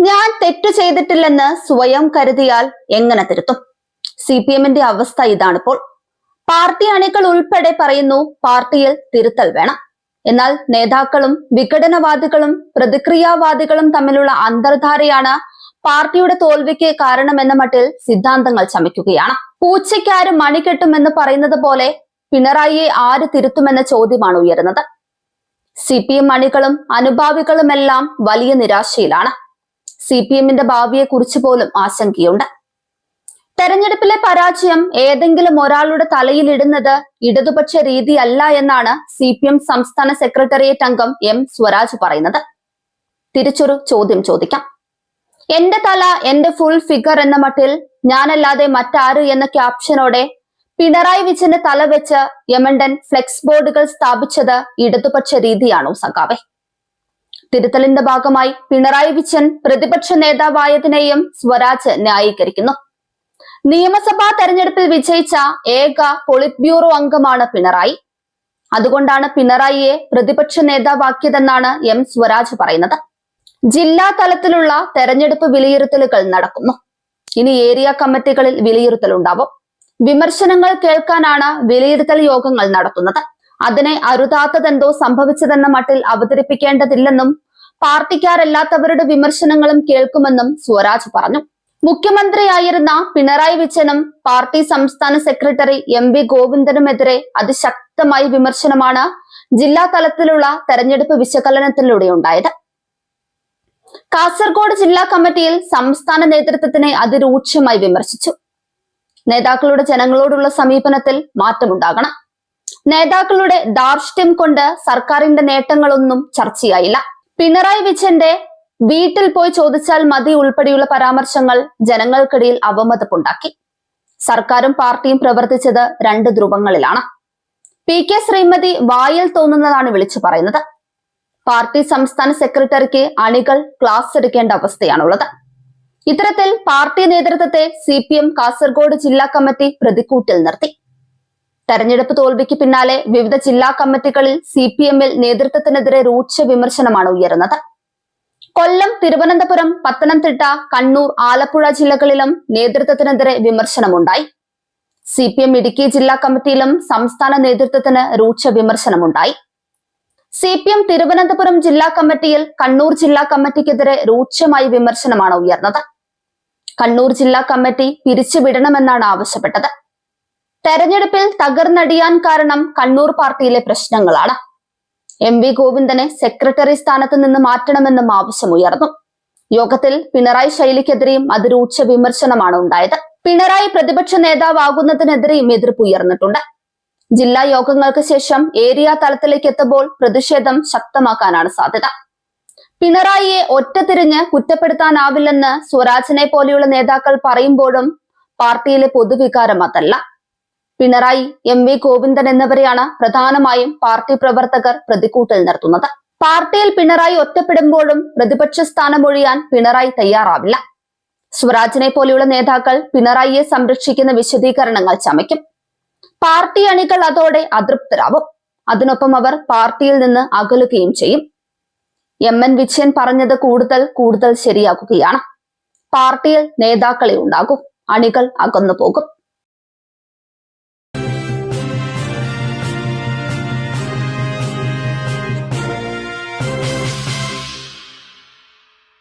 ഞാൻ തെറ്റു ചെയ്തിട്ടില്ലെന്ന് സ്വയം കരുതിയാൽ എങ്ങനെ തിരുത്തും? CPM-ന്റെ അവസ്ഥ ഇതാണിപ്പോൾ. പാർട്ടി അണികൾ ഉൾപ്പെടെ പറയുന്നു പാർട്ടിയിൽ തിരുത്തൽ വേണം. എന്നാൽ നേതാക്കളും വിഘടനവാദികളും പ്രതിക്രിയാവാദികളും തമ്മിലുള്ള അന്തർധാരയാണ് പാർട്ടിയുടെ തോൽവിക്ക് കാരണമെന്ന മട്ടിൽ സിദ്ധാന്തങ്ങൾ ചമയ്ക്കുകയാണ്. പൂച്ചയ്ക്കാര് മണി കെട്ടുമെന്ന് പറയുന്നത് പോലെ പിണറായിയെ ആര് തിരുത്തുമെന്ന ചോദ്യമാണ് ഉയരുന്നത്. CPM അണികളും അനുഭാവികളുമെല്ലാം വലിയ നിരാശയിലാണ്. CPM-ന്റെ ഭാവിയെ കുറിച്ച് പോലും ആശങ്കയുണ്ട്. തെരഞ്ഞെടുപ്പിലെ പരാജയം ഏതെങ്കിലും ഒരാളുടെ തലയിലിടുന്നത് ഇടതുപക്ഷ രീതിയല്ല എന്നാണ് CPM സംസ്ഥാന സെക്രട്ടേറിയറ്റ് അംഗം M സ്വരാജ് പറയുന്നത്. തിരിച്ചൊരു ചോദ്യം ചോദിക്കാം. എന്റെ തല എന്റെ ഫുൾ ഫിഗർ എന്ന മട്ടിൽ ഞാനല്ലാതെ മറ്റാര് എന്ന ക്യാപ്ഷനോടെ പിണറായി വിജയന്റെ തല വെച്ച് യമണ്ടൻ ഫ്ലെക്സ് ബോർഡുകൾ സ്ഥാപിച്ചത് ഇടതുപക്ഷ രീതിയാണോ സഖാവെ? തിരുത്തലിന്റെ ഭാഗമായി പിണറായി വിജയൻ പ്രതിപക്ഷ നേതാവായതിനെയും സ്വരാജ് ന്യായീകരിക്കുന്നു. നിയമസഭാ തെരഞ്ഞെടുപ്പിൽ വിജയിച്ച ഏക പൊളിറ്റ് ബ്യൂറോ അംഗമാണ് പിണറായി. അതുകൊണ്ടാണ് പിണറായിയെ പ്രതിപക്ഷ നേതാവാക്കിയതെന്നാണ് M സ്വരാജ് പറയുന്നത്. ജില്ലാ തലത്തിലുള്ള തെരഞ്ഞെടുപ്പ് വിലയിരുത്തലുകൾ നടക്കുന്നു. ഇനി ഏരിയ കമ്മിറ്റികളിൽ വിലയിരുത്തൽ ഉണ്ടാവും. വിമർശനങ്ങൾ കേൾക്കാനാണ് വിലയിരുത്തൽ യോഗങ്ങൾ നടത്തുന്നത്. അതിനെ അരുതാത്തതെന്തോ സംഭവിച്ചതെന്ന മട്ടിൽ അവതരിപ്പിക്കേണ്ടതില്ലെന്നും പാർട്ടിക്കാരല്ലാത്തവരുടെ വിമർശനങ്ങളും കേൾക്കുമെന്നും സ്വരാജ് പറഞ്ഞു. മുഖ്യമന്ത്രിയായിരുന്ന പിണറായി വിജയനും പാർട്ടി സംസ്ഥാന സെക്രട്ടറി MV ഗോവിന്ദനുമെതിരെ അതിശക്തമായ വിമർശനമാണ് ജില്ലാ തലത്തിലുള്ള തെരഞ്ഞെടുപ്പ് വിശകലനത്തിലൂടെ ഉണ്ടായത്. കാസർഗോഡ് ജില്ലാ കമ്മിറ്റിയിൽ സംസ്ഥാന നേതൃത്വത്തിനെ അതിരൂക്ഷമായി വിമർശിച്ചു. നേതാക്കളുടെ ജനങ്ങളോടുള്ള സമീപനത്തിൽ മാറ്റമുണ്ടാകണം. നേതാക്കളുടെ ധാർഷ്ട്യം കൊണ്ട് സർക്കാരിന്റെ നേട്ടങ്ങളൊന്നും ചർച്ചയായില്ല. പിണറായി വിജയന്റെ വീട്ടിൽ പോയി ചോദിച്ചാൽ മതി ഉൾപ്പെടെയുള്ള പരാമർശങ്ങൾ ജനങ്ങൾക്കിടയിൽ അവമതിപ്പുണ്ടാക്കി. സർക്കാരും പാർട്ടിയും പ്രവർത്തിച്ചത് രണ്ട് ധ്രുവങ്ങളിലാണ്. PK ശ്രീമതി വായിൽ തോന്നുന്നതാണ് വിളിച്ചു പറയുന്നത്. പാർട്ടി സംസ്ഥാന സെക്രട്ടറിക്ക് അണികൾ ക്ലാസ് എടുക്കേണ്ട അവസ്ഥയാണുള്ളത്. ഇത്തരത്തിൽ പാർട്ടി നേതൃത്വത്തെ CPM കാസർഗോഡ് ജില്ലാ കമ്മിറ്റി പ്രതിക്കൂട്ടിൽ നിർത്തി. തെരഞ്ഞെടുപ്പ് തോൽവിക്ക് പിന്നാലെ വിവിധ ജില്ലാ കമ്മിറ്റികളിൽ CPM-ൽ നേതൃത്വത്തിനെതിരെ രൂക്ഷ വിമർശനമാണ് ഉയരുന്നത്. കൊല്ലം, തിരുവനന്തപുരം, പത്തനംതിട്ട, കണ്ണൂർ, ആലപ്പുഴ ജില്ലകളിലും നേതൃത്വത്തിനെതിരെ വിമർശനമുണ്ടായി. CPM ഇടുക്കി ജില്ലാ കമ്മിറ്റിയിലും സംസ്ഥാന നേതൃത്വത്തിന് രൂക്ഷ വിമർശനമുണ്ടായി. CPM തിരുവനന്തപുരം ജില്ലാ കമ്മിറ്റിയിൽ കണ്ണൂർ ജില്ലാ കമ്മിറ്റിക്കെതിരെ രൂക്ഷമായ വിമർശനമാണ് ഉയർന്നത്. കണ്ണൂർ ജില്ലാ കമ്മിറ്റി പിരിച്ചുവിടണമെന്നാണ് ആവശ്യപ്പെട്ടത്. തെരഞ്ഞെടുപ്പിൽ തകർന്നടിയാൻ കാരണം കണ്ണൂർ പാർട്ടിയിലെ പ്രശ്നങ്ങളാണ്. MV ഗോവിന്ദനെ സെക്രട്ടറി സ്ഥാനത്ത് നിന്ന് മാറ്റണമെന്നും ആവശ്യമുയർന്നു. യോഗത്തിൽ പിണറായി ശൈലിക്കെതിരെയും അതിരൂക്ഷ വിമർശനമാണ് ഉണ്ടായത്. പിണറായി പ്രതിപക്ഷ നേതാവാകുന്നതിനെതിരെയും എതിർപ്പ് ഉയർന്നിട്ടുണ്ട്. ജില്ലാ യോഗങ്ങൾക്ക് ശേഷം ഏരിയ തലത്തിലേക്ക് എത്തുമ്പോൾ പ്രതിഷേധം ശക്തമാക്കാനാണ് സാധ്യത. പിണറായിയെ ഒറ്റതിരിഞ്ഞ് കുറ്റപ്പെടുത്താനാവില്ലെന്ന് സ്വരാജിനെ പോലെയുള്ള നേതാക്കൾ പറയുമ്പോഴും പാർട്ടിയിലെ പൊതുവികാരം അതല്ല. പിണറായി, MV ഗോവിന്ദൻ എന്നിവരെയാണ് പ്രധാനമായും പാർട്ടി പ്രവർത്തകർ പ്രതിക്കൂട്ടിൽ നിർത്തുന്നത്. പാർട്ടിയിൽ പിണറായി ഒറ്റപ്പെടുമ്പോഴും പ്രതിപക്ഷ സ്ഥാനമൊഴിയാൻ പിണറായി തയ്യാറാവില്ല. സ്വരാജിനെ പോലെയുള്ള നേതാക്കൾ പിണറായിയെ സംരക്ഷിക്കുന്ന വിശദീകരണങ്ങൾ ചമയ്ക്കും. പാർട്ടി അണികൾ അതോടെ അതൃപ്തരാവും. അതിനൊപ്പം അവർ പാർട്ടിയിൽ നിന്ന് അകലുകയും ചെയ്യും. MN വിജയൻ പറഞ്ഞത് കൂടുതൽ ശരിയാക്കുകയാണ്. പാർട്ടിയിൽ നേതാക്കളെ ഉണ്ടാകും, അണികൾ അകന്നു പോകും.